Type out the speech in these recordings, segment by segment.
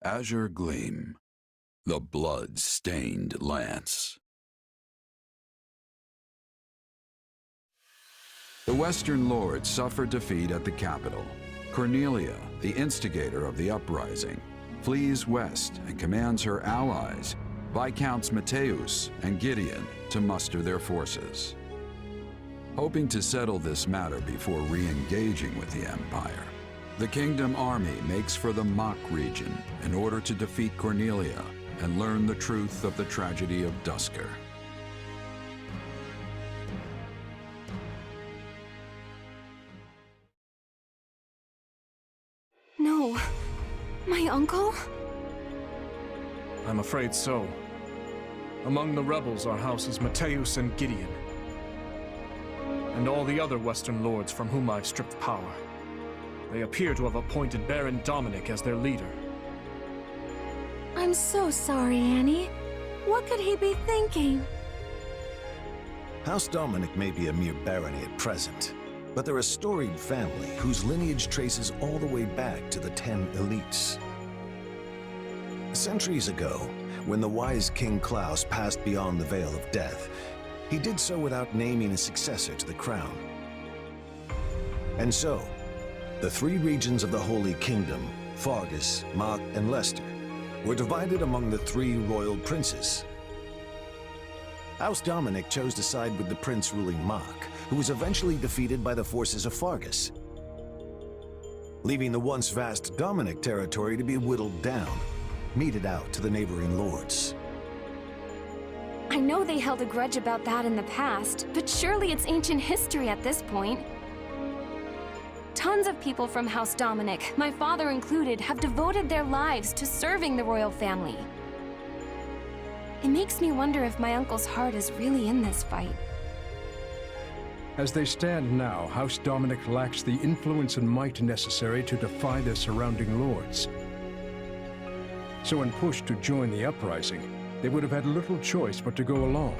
Azure Gleam, the blood-stained lance. The Western Lords suffered defeat at the capital. Cornelia, the instigator of the uprising, flees west and commands her allies, Viscounts Mateus and Gideon, to muster their forces. Hoping to settle this matter before re-engaging with the Empire, the Kingdom Army makes for the Mach region in order to defeat Cornelia and learn the truth of the tragedy of Duscur. No. My uncle? I'm afraid so. Among the rebels are houses Mateus and Gideon, and all the other Western Lords from whom I've stripped power. They appear to have appointed Baron Dominic as their leader. I'm so sorry, Annie. What could he be thinking? House Dominic may be a mere barony at present, but they're a storied family whose lineage traces all the way back to the 10 elites. Centuries ago, when the wise King Klaus passed beyond the Veil of Death, he did so without naming a successor to the crown. And so, the three regions of the Holy Kingdom, Fargus, Mach, and Leicester, were divided among the three royal princes. House Dominic chose to side with the prince ruling Mach, who was eventually defeated by the forces of Fargus, leaving the once vast Dominic territory to be whittled down, meted out to the neighboring lords. I know they held a grudge about that in the past, but surely it's ancient history at this point. Tons of people from House Dominic, my father included, have devoted their lives to serving the royal family. It makes me wonder if my uncle's heart is really in this fight. As they stand now, House Dominic lacks the influence and might necessary to defy their surrounding lords. So when pushed to join the uprising, they would have had little choice but to go along.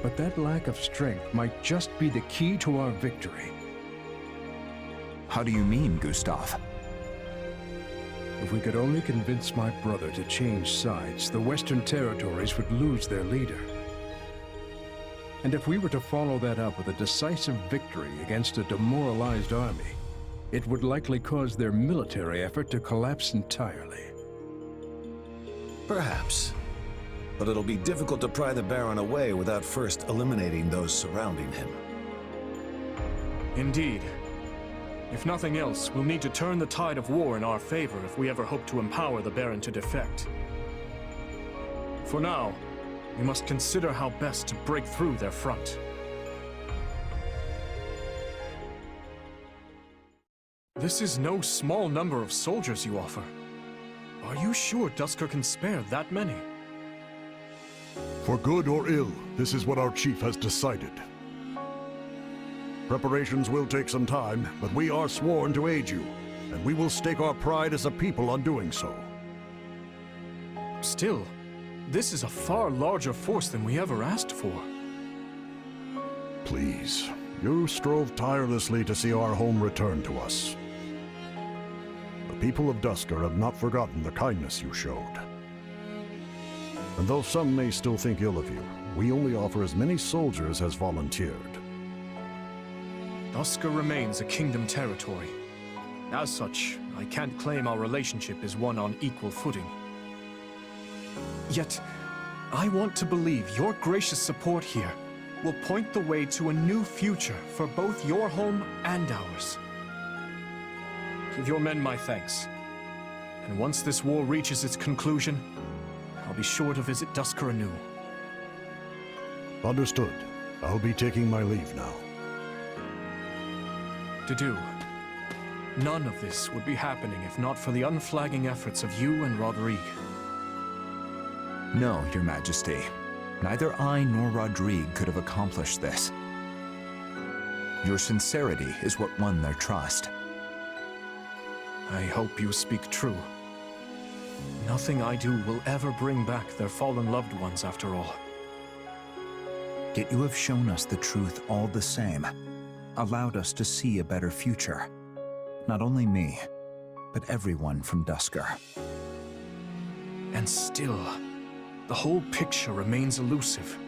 But that lack of strength might just be the key to our victory. How do you mean, Gustav? If we could only convince my brother to change sides, the Western territories would lose their leader. And if we were to follow that up with a decisive victory against a demoralized army, it would likely cause their military effort to collapse entirely. Perhaps. But it'll be difficult to pry the Baron away without first eliminating those surrounding him. Indeed. If nothing else, we'll need to turn the tide of war in our favor if we ever hope to empower the Baron to defect. For now, we must consider how best to break through their front. This is no small number of soldiers you offer. Are you sure Duscur can spare that many? For good or ill, this is what our chief has decided. Preparations will take some time, but we are sworn to aid you, and we will stake our pride as a people on doing so. Still, this is a far larger force than we ever asked for. Please, you strove tirelessly to see our home return to us. The people of Duscur have not forgotten the kindness you showed. And though some may still think ill of you, we only offer as many soldiers as volunteered. Duscur remains a kingdom territory. As such, I can't claim our relationship is one on equal footing. Yet, I want to believe your gracious support here will point the way to a new future for both your home and ours. Give your men my thanks. And once this war reaches its conclusion, I'll be sure to visit Duscur anew. Understood. I'll be taking my leave now. Dedue, none of this would be happening if not for the unflagging efforts of you and Rodrigue. No, Your Majesty. Neither I nor Rodrigue could have accomplished this. Your sincerity is what won their trust. I hope you speak true. Nothing I do will ever bring back their fallen loved ones after all. Yet you have shown us the truth all the same, allowed us to see a better future. Not only me, but everyone from Duscur. And still, the whole picture remains elusive.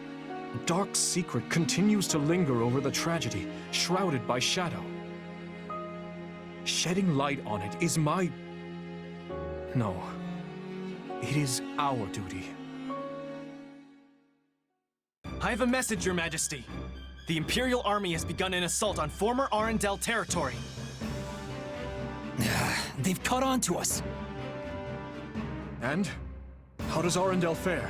A dark secret continues to linger over the tragedy, shrouded by shadow. Shedding light on it is my... No. It is our duty. I have a message, Your Majesty. The Imperial Army has begun an assault on former Arendelle territory. They've caught on to us. And? How does Arendelle fare?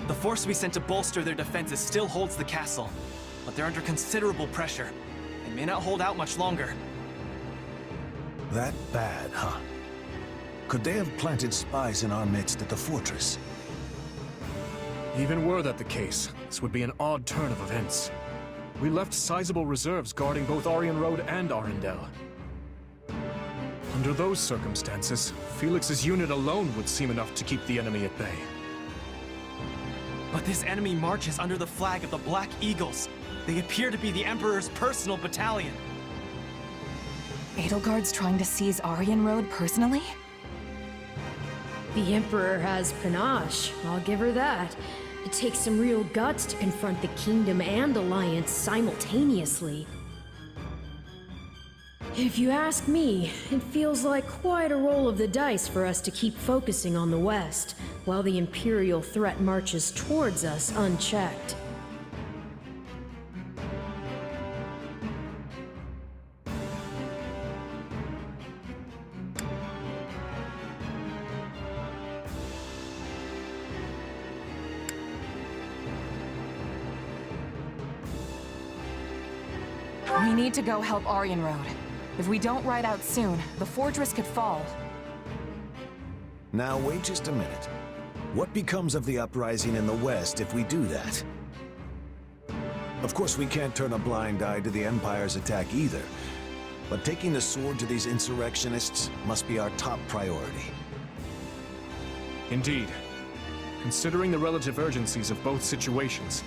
The force we sent to bolster their defenses still holds the castle, but they're under considerable pressure. They may not hold out much longer. That bad, huh? Could they have planted spies in our midst at the fortress? Even were that the case, this would be an odd turn of events. We left sizable reserves guarding both Aryan Road and Arendelle. Under those circumstances, Felix's unit alone would seem enough to keep the enemy at bay. But this enemy marches under the flag of the Black Eagles. They appear to be the Emperor's personal battalion. Edelgard's trying to seize Aryan Road personally? The Emperor has panache, I'll give her that. It takes some real guts to confront the Kingdom and Alliance simultaneously. If you ask me, it feels like quite a roll of the dice for us to keep focusing on the West, while the Imperial threat marches towards us unchecked. We need to go help Aryan Road. If we don't ride out soon, the fortress could fall. Now wait just a minute. What becomes of the uprising in the West if we do that? Of course, we can't turn a blind eye to the Empire's attack either. But taking the sword to these insurrectionists must be our top priority. Indeed. Considering the relative urgencies of both situations,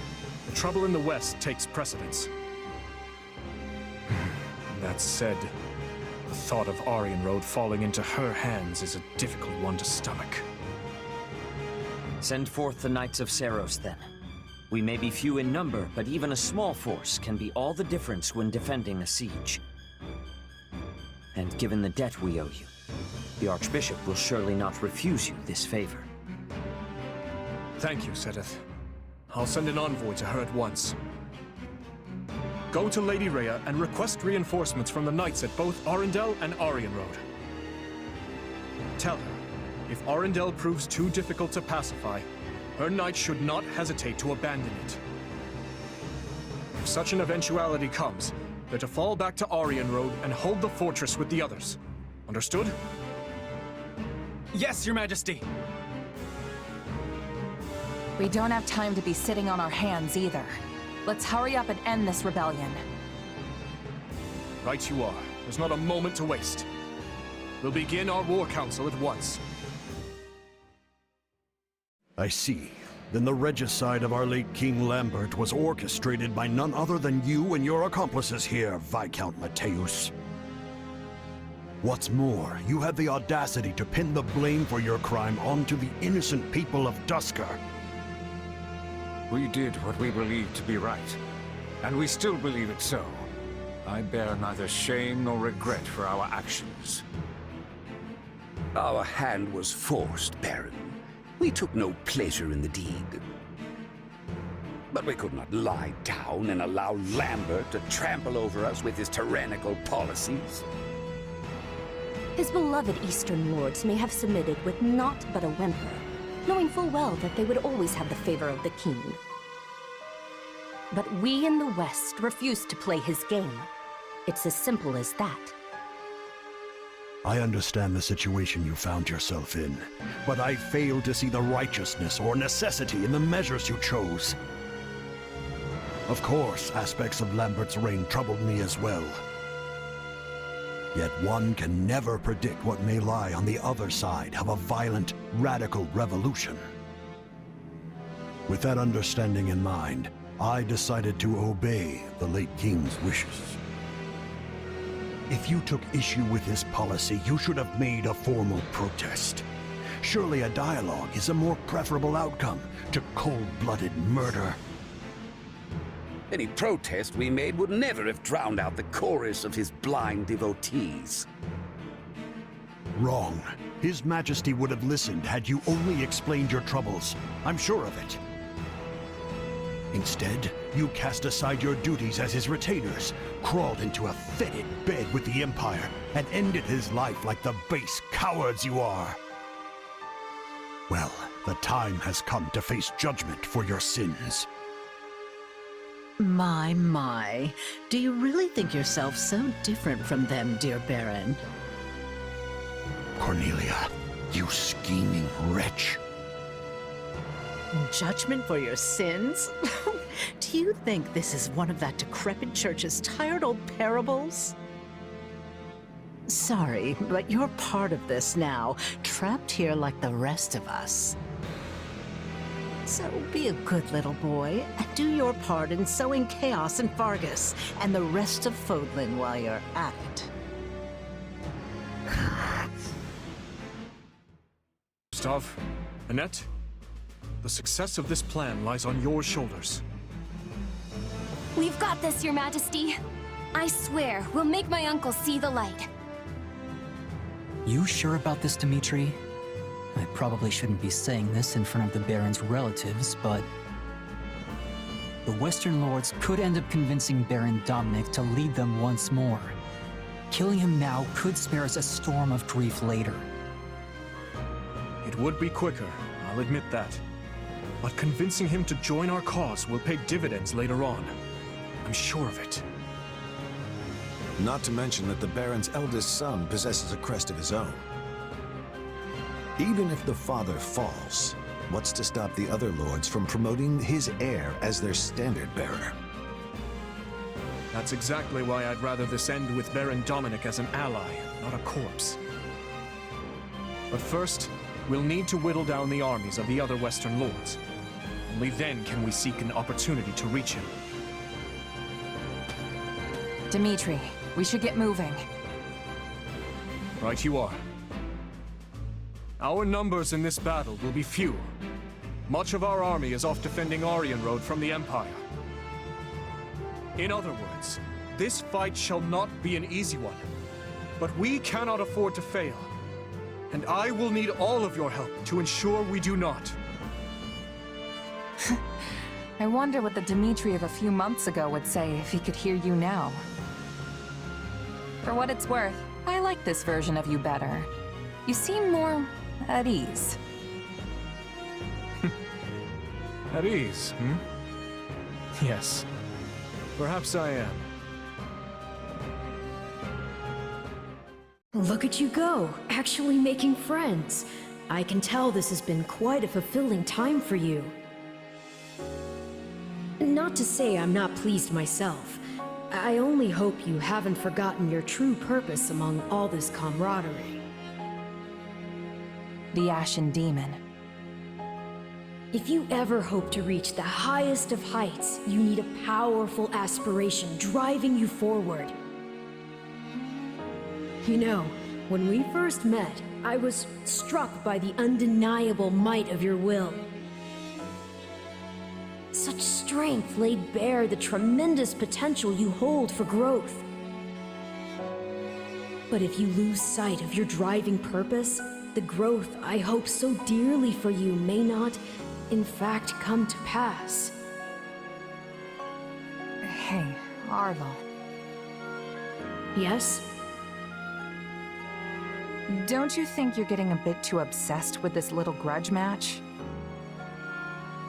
the trouble in the West takes precedence. That said, the thought of Aryan Road falling into her hands is a difficult one to stomach. Send forth the Knights of Saros, then. We may be few in number, but even a small force can be all the difference when defending a siege. And given the debt we owe you, the Archbishop will surely not refuse you this favor. Thank you, Sedith. I'll send an envoy to her at once. Go to Lady Rhea and request reinforcements from the knights at both Arendelle and Aryan Road. Tell her, if Arendelle proves too difficult to pacify, her knights should not hesitate to abandon it. If such an eventuality comes, they're to fall back to Aryan Road and hold the fortress with the others. Understood? Yes, Your Majesty! We don't have time to be sitting on our hands either. Let's hurry up and end this rebellion. Right you are. There's not a moment to waste. We'll begin our war council at once. I see. Then the regicide of our late King Lambert was orchestrated by none other than you and your accomplices here, Viscount Mateus. What's more, you had the audacity to pin the blame for your crime onto the innocent people of Duscur. We did what we believed to be right, and we still believe it so. I bear neither shame nor regret for our actions. Our hand was forced, Baron. We took no pleasure in the deed. But we could not lie down and allow Lambert to trample over us with his tyrannical policies. His beloved Eastern lords may have submitted with naught but a whimper, knowing full well that they would always have the favor of the king. But we in the West refuse to play his game. It's as simple as that. I understand the situation you found yourself in, but I fail to see the righteousness or necessity in the measures you chose. Of course, aspects of Lambert's reign troubled me as well. Yet one can never predict what may lie on the other side of a violent, radical revolution. With that understanding in mind, I decided to obey the late king's wishes. If you took issue with his policy, you should have made a formal protest. Surely a dialogue is a more preferable outcome to cold-blooded murder. Any protest we made would never have drowned out the chorus of his blind devotees. Wrong. His Majesty would have listened had you only explained your troubles. I'm sure of it. Instead, you cast aside your duties as his retainers, crawled into a fetid bed with the Empire, and ended his life like the base cowards you are. Well, the time has come to face judgment for your sins. My. Do you really think yourself so different from them, dear Baron? Cornelia, you scheming wretch. Judgment for your sins? Do you think this is one of that decrepit church's tired old parables? Sorry, but you're part of this now, trapped here like the rest of us. So be a good little boy, and do your part in sowing chaos in Fargus and the rest of Fodlan while you're at it. Gustav, Annette, the success of this plan lies on your shoulders. We've got this, Your Majesty. I swear, we'll make my uncle see the light. You sure about this, Dimitri? I probably shouldn't be saying this in front of the Baron's relatives, but the Western Lords could end up convincing Baron Dominic to lead them once more. Killing him now could spare us a storm of grief later. It would be quicker, I'll admit that. But convincing him to join our cause will pay dividends later on. I'm sure of it. Not to mention that the Baron's eldest son possesses a crest of his own. Even if the father falls, what's to stop the other lords from promoting his heir as their standard bearer? That's exactly why I'd rather this end with Baron Dominic as an ally, not a corpse. But first, we'll need to whittle down the armies of the other Western lords. Only then can we seek an opportunity to reach him. Dimitri, we should get moving. Right you are. Our numbers in this battle will be few. Much of our army is off defending Aryan Road from the Empire. In other words, this fight shall not be an easy one. But we cannot afford to fail. And I will need all of your help to ensure we do not. I wonder what the Dimitri of a few months ago would say if he could hear you now. For what it's worth, I like this version of you better. You seem more at ease. At ease, hmm? Yes. Perhaps I am. Look at you go, actually making friends. I can tell this has been quite a fulfilling time for you. Not to say I'm not pleased myself. I only hope you haven't forgotten your true purpose among all this camaraderie. The Ashen Demon. If you ever hope to reach the highest of heights, you need a powerful aspiration driving you forward. You know, when we first met, I was struck by the undeniable might of your will. Such strength laid bare the tremendous potential you hold for growth. But if you lose sight of your driving purpose, the growth I hope so dearly for you may not, in fact, come to pass. Hey, Arvel. Yes? Don't you think you're getting a bit too obsessed with this little grudge match?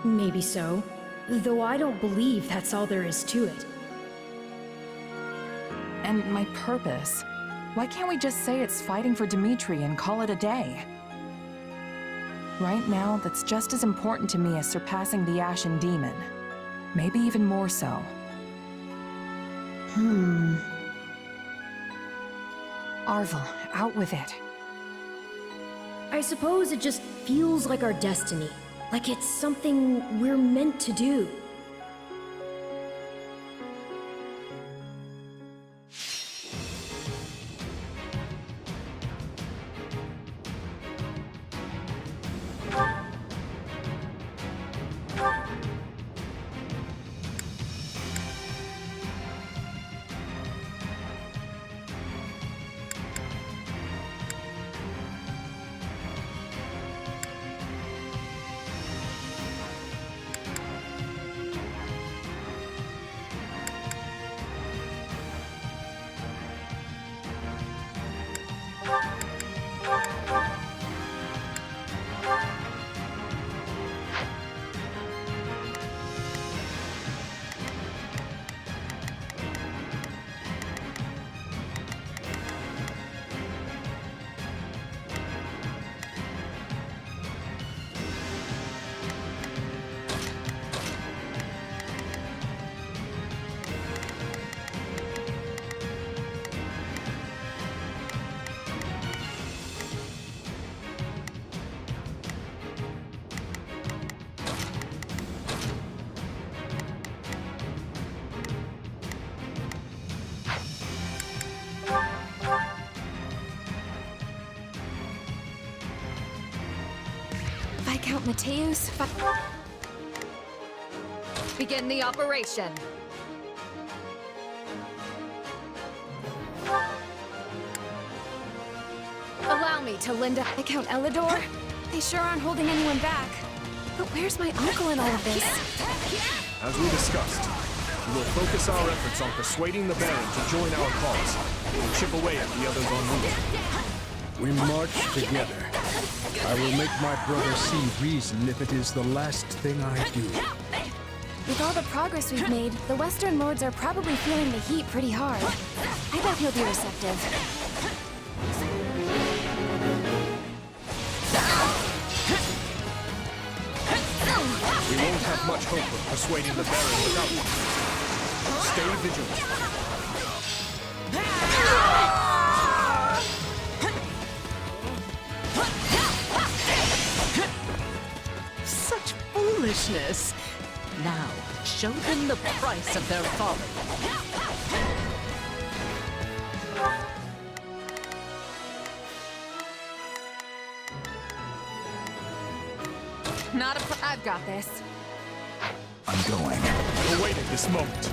Maybe so. Though I don't believe that's all there is to it. And my purpose? Why can't we just say it's fighting for Dimitri and call it a day? Right now, that's just as important to me as surpassing the Ashen Demon. Maybe even more so. Arvel, out with it. I suppose it just feels like our destiny. Like it's something we're meant to do. Viscount Mateus. Begin the operation. Allow me to lend a Viscount Elidor. They sure aren't holding anyone back. But where's my uncle in all of this? As we discussed, we will focus our efforts on persuading the Baron to join our cause, and chip away at the others en route. We march together. I will make my brother see reason if it is the last thing I do. With all the progress we've made, the Western Lords are probably feeling the heat pretty hard. I bet he'll be receptive. We won't have much hope of persuading the Baron without you. Stay vigilant. Such foolishness! Now, show them the price of their folly. I've got this. I'm going. I awaited this moment.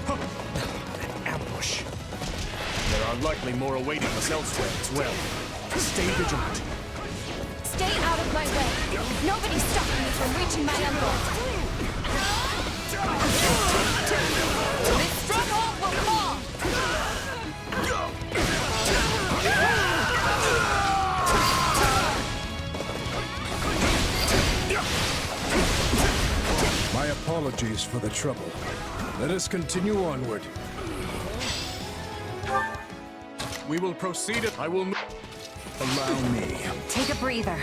An ambush. There are likely more awaiting us elsewhere as well. Stay vigilant. Stay out of my way. Nobody's stopping me from reaching my uncle. This stronghold will fall. My apologies for the trouble. Let us continue onward. We will proceed. I will. Allow me. Take a breather.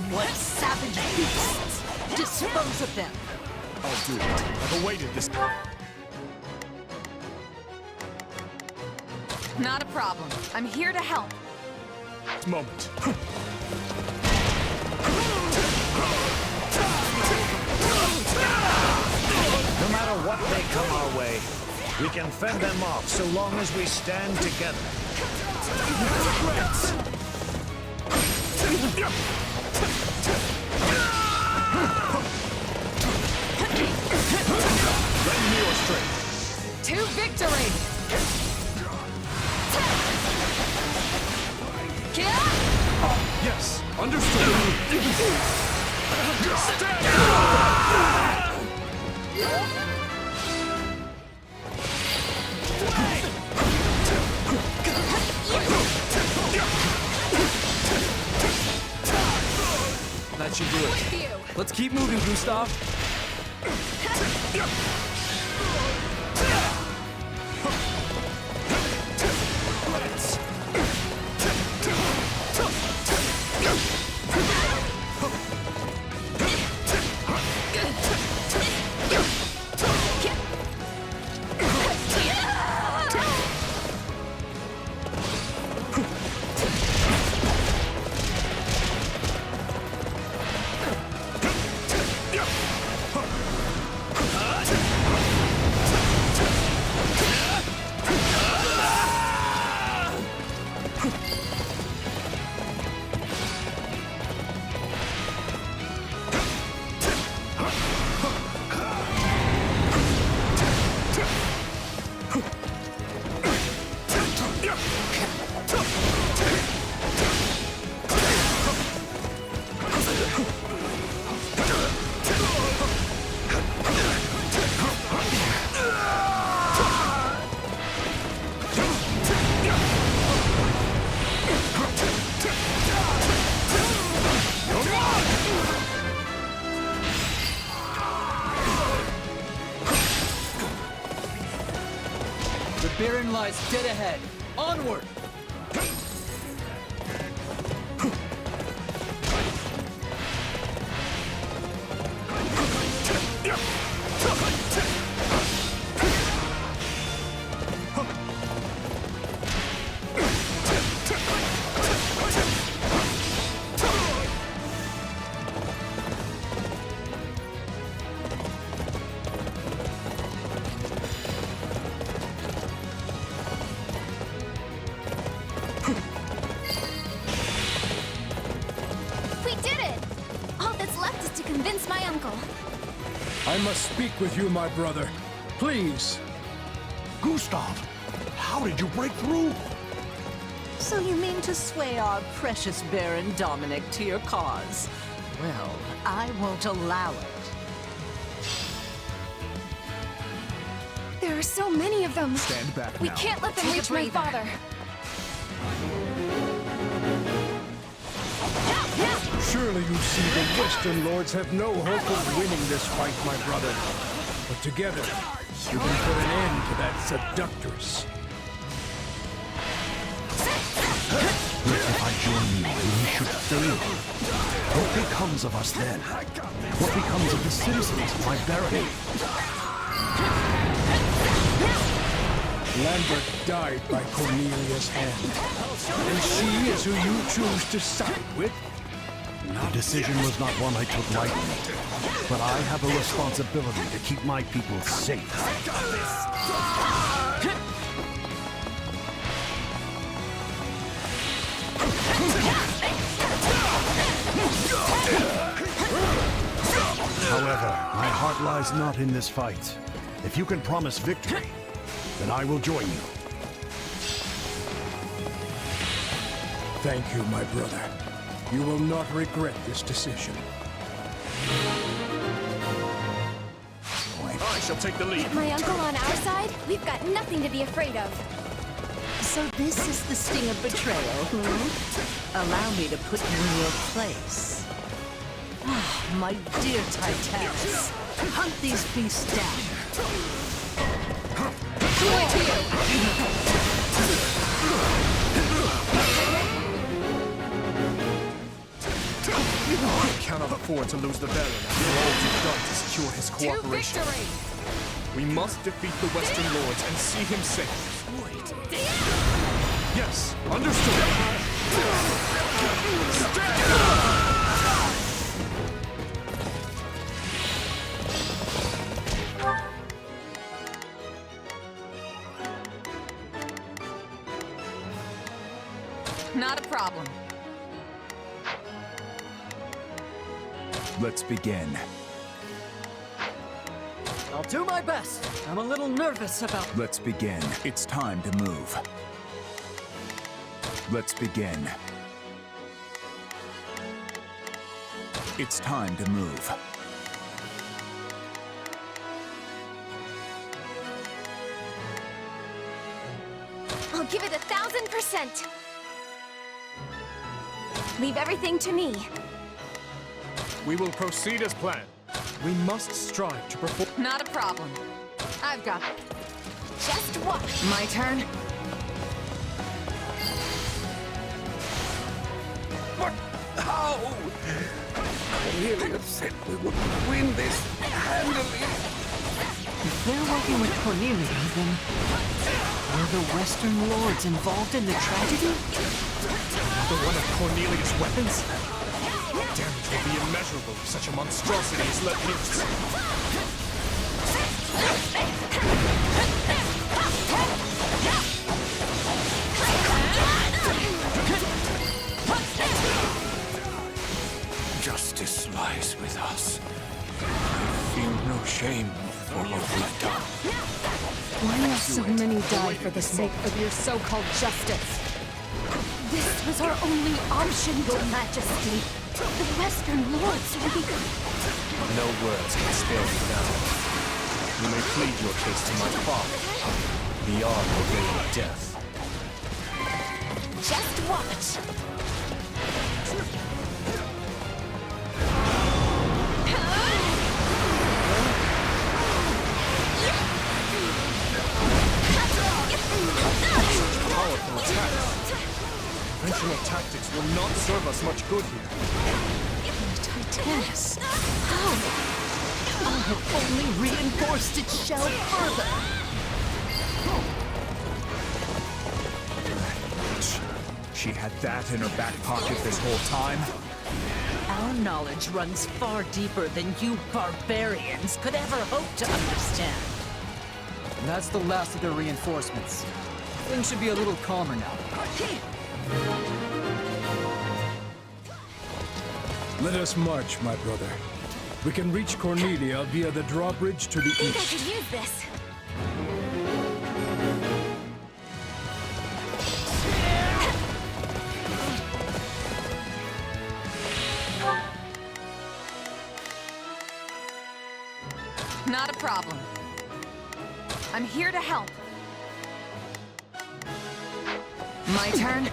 What savage beasts! Dispose of them! I'll do it. I've awaited this. Not a problem. I'm here to help. Moment. No matter what may come our way, we can fend them off so long as we stand together. Lend me your strength. To victory! Yes, understood. That should do it. Let's keep moving, Gustav. The Baron lies dead ahead. Onward! must speak with you, my brother. Please. Gustav, how did you break through? So you mean to sway our precious Baron Dominic to your cause? Well, I won't allow it. There are so many of them. Stand back We now. can't let them reach my father. Surely you see the Western Lords have no hope of winning this fight, my brother. But together, you can put an end to that seductress. If I join you, we should fail. What becomes of us then? What becomes of the citizens of my barony? Lambert died by Cornelia's hand. And she is who you choose to side with? The decision was not one I took lightly, but I have a responsibility to keep my people safe. However, my heart lies not in this fight. If you can promise victory, then I will join you. Thank you, my brother. You will not regret this decision. I shall take the lead. With my uncle on our side, we've got nothing to be afraid of. So this is the sting of betrayal, Allow me to put you in your place. Ah, my dear Titanus, hunt these beasts down. Joy to you! I cannot afford to lose the Baron after all we've done to secure his cooperation. We must defeat the Western Lords and see him safe. Yes, understood. Not a problem. Let's begin. I'll do my best. I'm a little nervous about... Let's begin. It's time to move. Let's begin. It's time to move. I'll give it 1,000%. Leave everything to me. We will proceed as planned. We must strive to perform. Not a problem. I've got it. Just watch. My turn. But how? Cornelia said we would win this handily. If they're working with Cornelia, then... Were the Western Lords involved in the tragedy? Another one of Cornelia's weapons? Damage will be immeasurable if such a monstrosity is let loose. Justice lies with us. I feel no shame for what we've done. Why must so many die for the sake of your so-called justice? This was our only option, Your Majesty. The Western Lords will be... No words can spare you now. You may plead your case to my father, beyond the veil of death. Just watch. Powerful attacks. Conventional tactics will not serve us much good here. Titanus, how? I have only reinforced its shell further. She had that in her back pocket this whole time? Our knowledge runs far deeper than you barbarians could ever hope to understand. And that's the last of their reinforcements. Things should be a little calmer now. Let us march, my brother. We can reach Cornelia via the drawbridge to the I think I east. could use this. Not a problem. I'm here to help. My turn?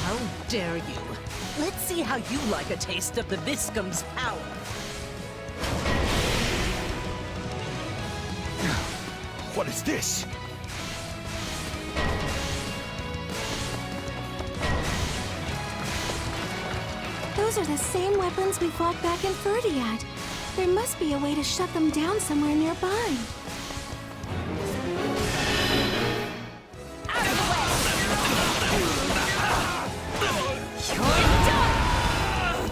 How dare you? Let's see how you like a taste of the Viscum's power. What is this? Those are the same weapons we fought back in Ferdiad. There must be a way to shut them down somewhere nearby. Out of the way! You're done!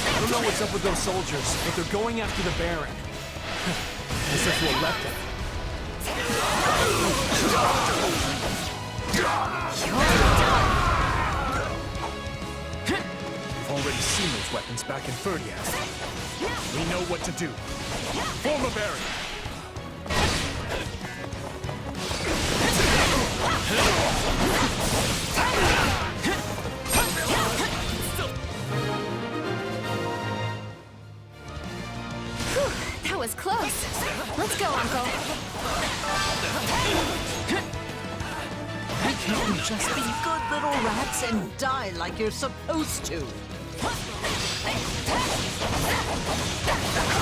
I don't know what's up with those soldiers, but they're going after the Baron. As if we'll let them. We've already seen those weapons back in Ferdiad. We know what to do. Form a barrier. Whew, that was close. Let's go, Uncle. Why can't you just be good little rats and die like you're supposed to?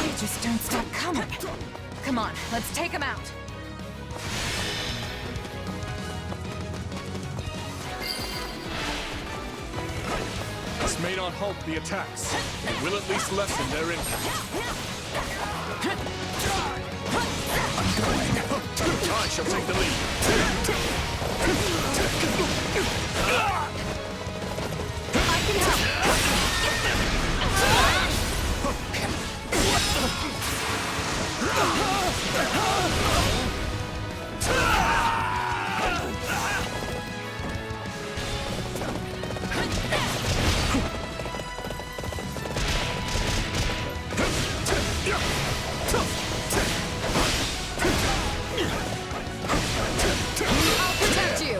They just don't stop coming. Come on, let's take them out. This may not halt the attacks. It will at least lessen their impact. I'm going. I shall take the lead. I can help. I'll protect you.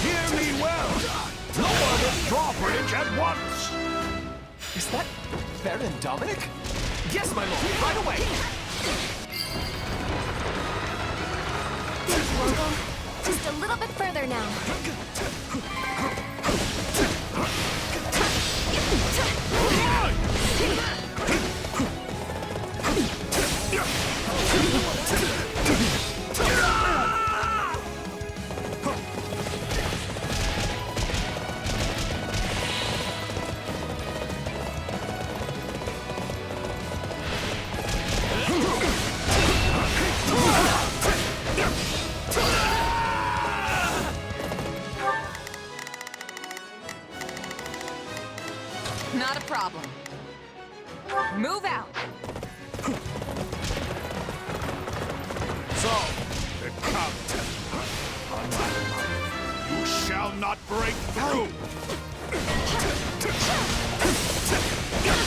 Hear me well! Lower this drawbridge at once! Is that Baron Dominic? Yes, my lord, right away! Thank you, Uncle. Just a little bit further now. Not a problem. Move out. So, the Count. On my life, you shall not break through!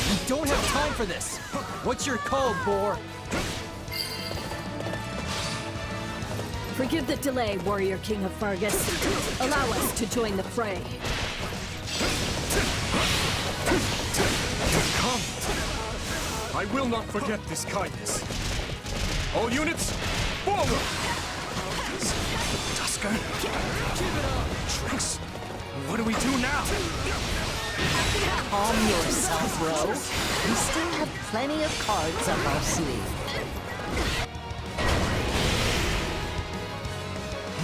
We don't have time for this. What's your call, boar? Forgive the delay, Warrior King of Fargus. Allow us to join the fray. Come! I will not forget this kindness. All units, forward! Tusker? Tricks? What do we do now? Calm yourself, bro. We still have plenty of cards up our sleeve.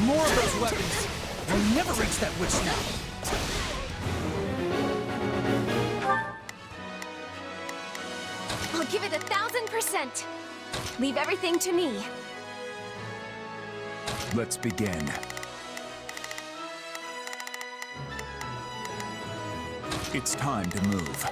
More of those weapons. We'll never reach that witch now. I'll give it 1,000%. Leave everything to me. Let's begin. It's time to move.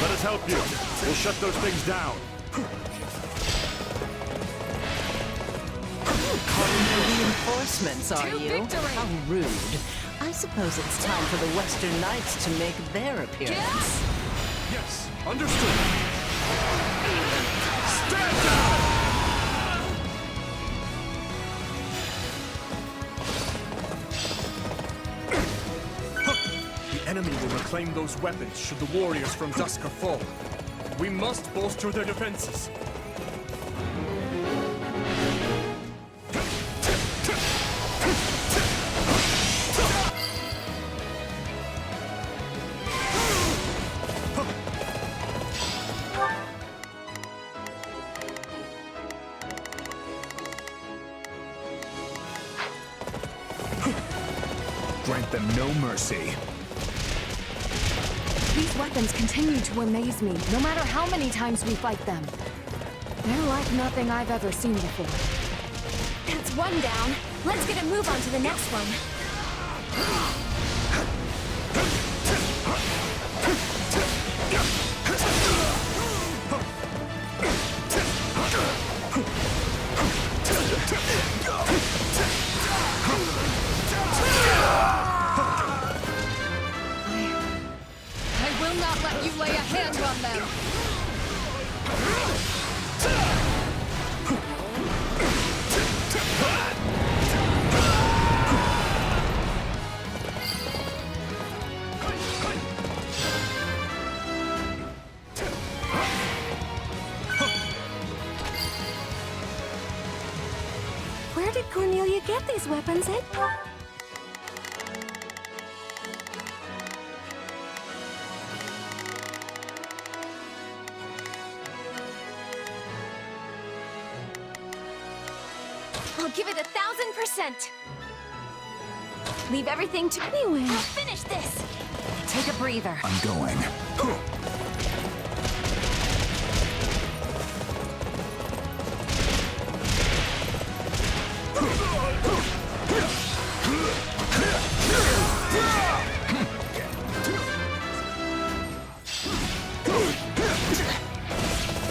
Let us help you. We'll shut those things down. Calling for reinforcements, are To you? victory! How rude. I suppose it's time for the Western Knights to make their appearance. Yes, understood. Stand down! The enemy will reclaim those weapons should the warriors from Duscur fall. We must bolster their defenses. Grant them no mercy. These weapons continue to amaze me, no matter how many times we fight them. They're like nothing I've ever seen before. That's one down. Let's get a move on to the next one. I will not let you lay a hand on them! Where did Cornelia get these weapons, eh? I'll give it 1,000%. Leave everything to anyway. I'll finish this. Take a breather. I'm going.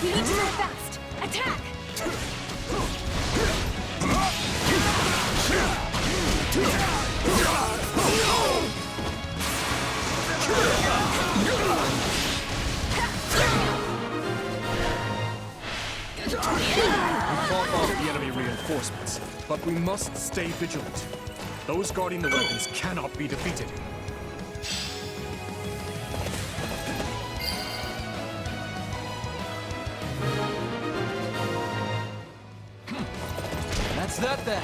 We need to go fast. Attack! We fought off the enemy reinforcements, but we must stay vigilant. Those guarding the weapons cannot be defeated. That's that then.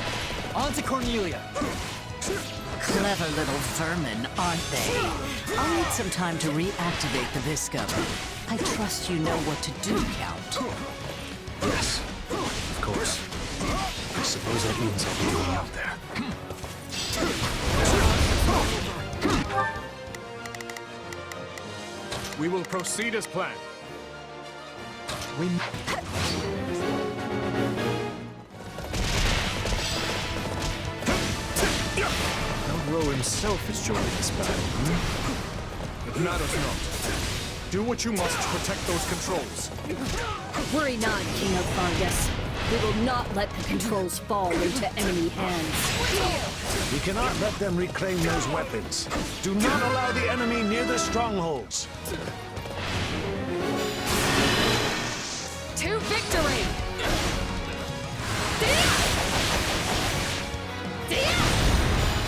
On to Cornelia. Clever little vermin, aren't they? I'll need some time to reactivate the Viscover. I trust you know what to do, Count. Yes, of course. I suppose that means I'll be going out there. We will proceed as planned. We... Elro himself is joining this battle. It matters not. Do what you must to protect those controls. Worry not, King of Fargus. We will not let the controls fall into enemy hands. We cannot let them reclaim those weapons. Do not allow the enemy near the strongholds. To victory!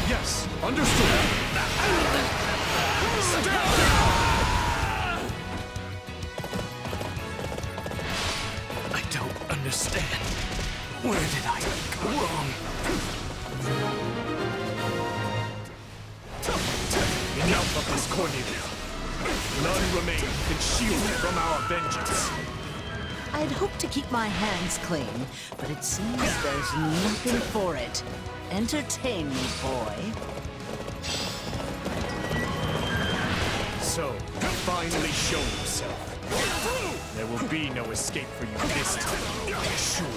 Yes, understood. I don't understand. Where did I go wrong? Enough of this, Cornelia. None remain who can shield you from our vengeance. I'd hoped to keep my hands clean, but it seems there's nothing for it. Entertain me, boy. So, finally show yourself. There will be no escape for you this time. Sure.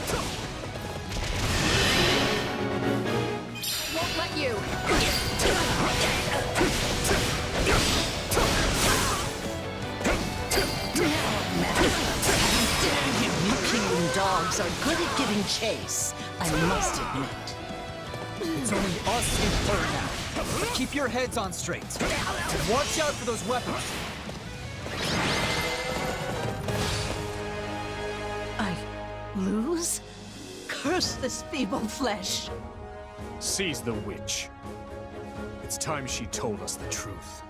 Won't let you. You kingdom dogs are good at giving chase, I must admit. It's only us in her now. But keep your heads on straight. And watch out for those weapons. I lose? Curse this feeble flesh. Seize the witch. It's time she told us the truth.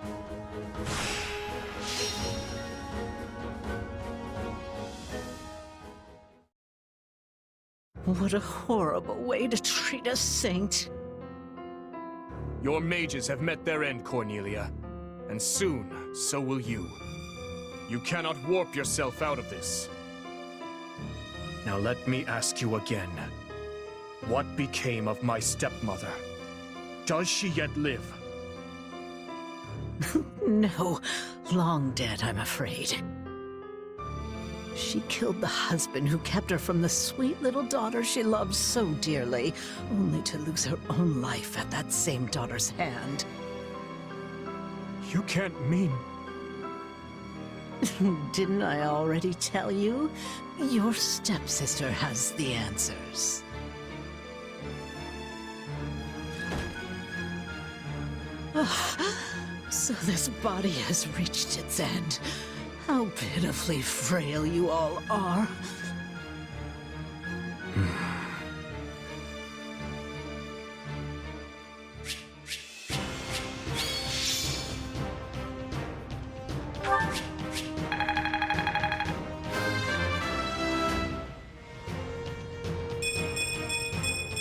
What a horrible way to treat a saint. Your mages have met their end, Cornelia. And soon, so will you. You cannot warp yourself out of this. Now let me ask you again. What became of my stepmother? Does she yet live? No, long dead, I'm afraid. She killed the husband who kept her from the sweet little daughter she loved so dearly, only to lose her own life at that same daughter's hand. You can't mean... Didn't I already tell you? Your stepsister has the answers. So this body has reached its end. How pitifully frail you all are.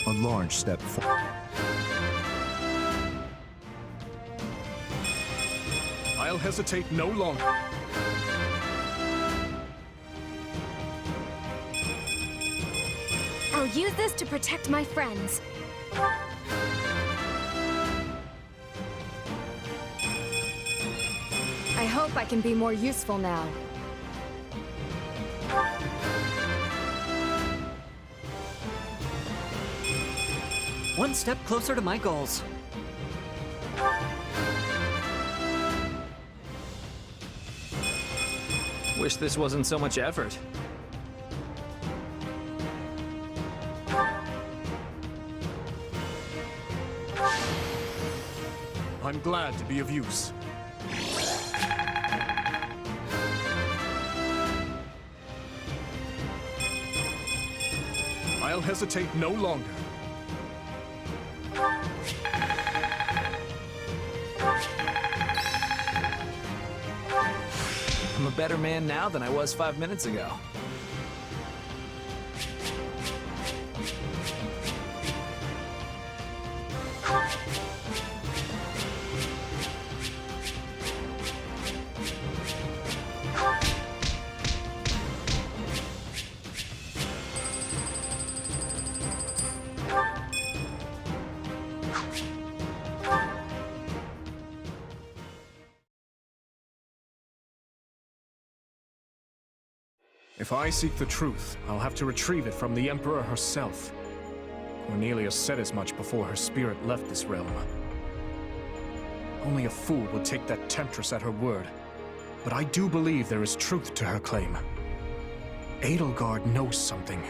A large step forward. I'll hesitate no longer. I'll use this to protect my friends. I hope I can be more useful now. One step closer to my goals. Wish this wasn't so much effort. I'm glad to be of use. I'll hesitate no longer. I'm a better man now than I was 5 minutes ago. If I seek the truth, I'll have to retrieve it from the Emperor herself. Cornelia said as much before her spirit left this realm. Only a fool would take that temptress at her word. But I do believe there is truth to her claim. Edelgard knows something.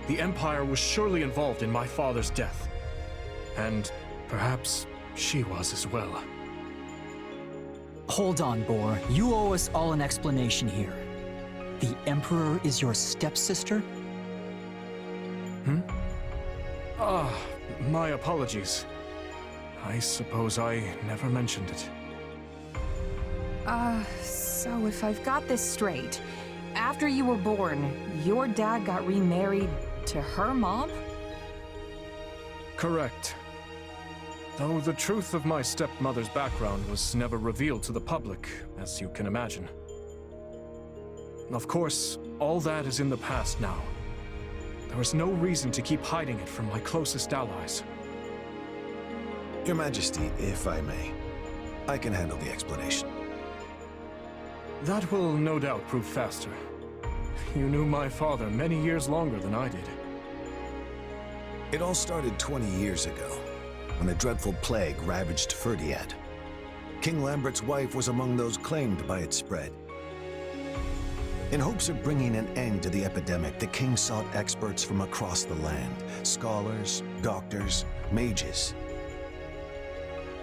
The Empire was surely involved in my father's death. And perhaps she was as well. Hold on, Boar. You owe us all an explanation here. The Emperor is your stepsister? My apologies. I suppose I never mentioned it. So if I've got this straight, after you were born, your dad got remarried to her mom? Correct. Though the truth of my stepmother's background was never revealed to the public, as you can imagine. Of course, all that is in the past now. There is no reason to keep hiding it from my closest allies. Your Majesty, if I may, I can handle the explanation. That will no doubt prove faster. You knew my father many years longer than I did. It all started 20 years ago, when a dreadful plague ravaged Ferdiad. King Lambert's wife was among those claimed by its spread. In hopes of bringing an end to the epidemic, the king sought experts from across the land, scholars, doctors, mages.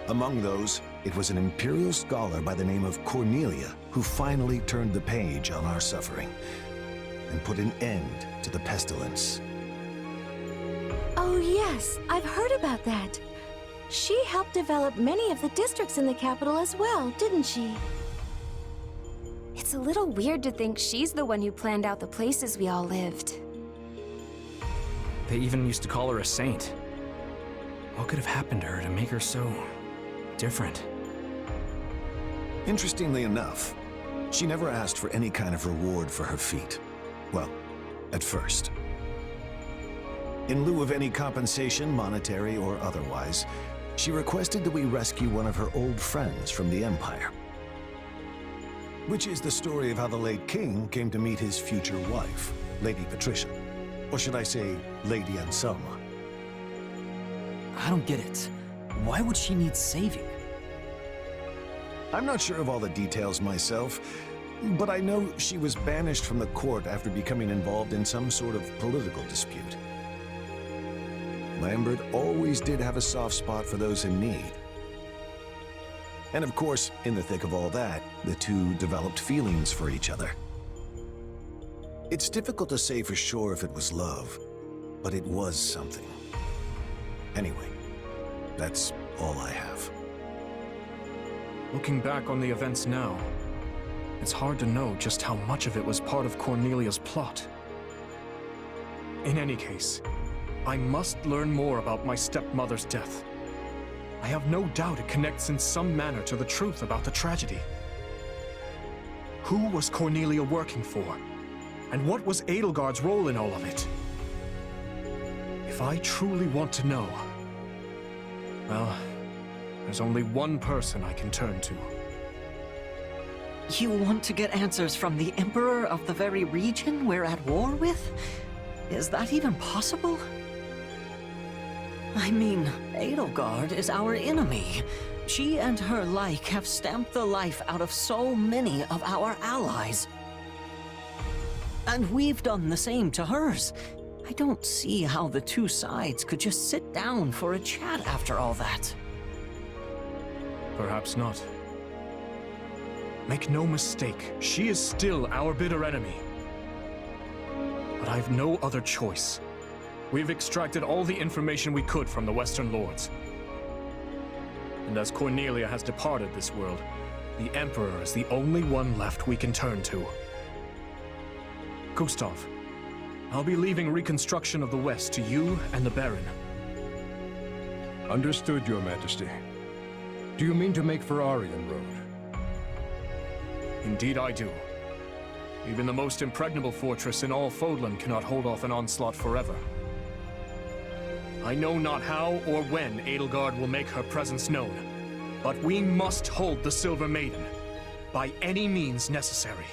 Among those, it was an imperial scholar by the name of Cornelia who finally turned the page on our suffering and put an end to the pestilence. Oh yes, I've heard about that. She helped develop many of the districts in the capital as well, didn't she? It's a little weird to think she's the one who planned out the places we all lived. They even used to call her a saint. What could have happened to her to make her so different? Interestingly enough, she never asked for any kind of reward for her feat. Well, at first. In lieu of any compensation, monetary or otherwise, she requested that we rescue one of her old friends from the Empire. Which is the story of how the late king came to meet his future wife, Lady Patricia. Or should I say, Lady Anselma. I don't get it. Why would she need saving? I'm not sure of all the details myself, but I know she was banished from the court after becoming involved in some sort of political dispute. Lambert always did have a soft spot for those in need. And of course, in the thick of all that, the two developed feelings for each other. It's difficult to say for sure if it was love, but it was something. Anyway, that's all I have. Looking back on the events now, it's hard to know just how much of it was part of Cornelia's plot. In any case, I must learn more about my stepmother's death. I have no doubt it connects in some manner to the truth about the tragedy. Who was Cornelia working for? And what was Edelgard's role in all of it? If I truly want to know, well, there's only one person I can turn to. You want to get answers from the Emperor of the very region we're at war with? Is that even possible? I mean, Edelgard is our enemy. She and her like have stamped the life out of so many of our allies. And we've done the same to hers. I don't see how the two sides could just sit down for a chat after all that. Perhaps not. Make no mistake, she is still our bitter enemy. But I've no other choice. We've extracted all the information we could from the Western Lords. And as Cornelia has departed this world, the Emperor is the only one left we can turn to. Gustav, I'll be leaving reconstruction of the West to you and the Baron. Understood, Your Majesty. Do you mean to make for Aryan Road? Indeed I do. Even the most impregnable fortress in all Fodlan cannot hold off an onslaught forever. I know not how or when Edelgard will make her presence known, but we must hold the Silver Maiden, by any means necessary.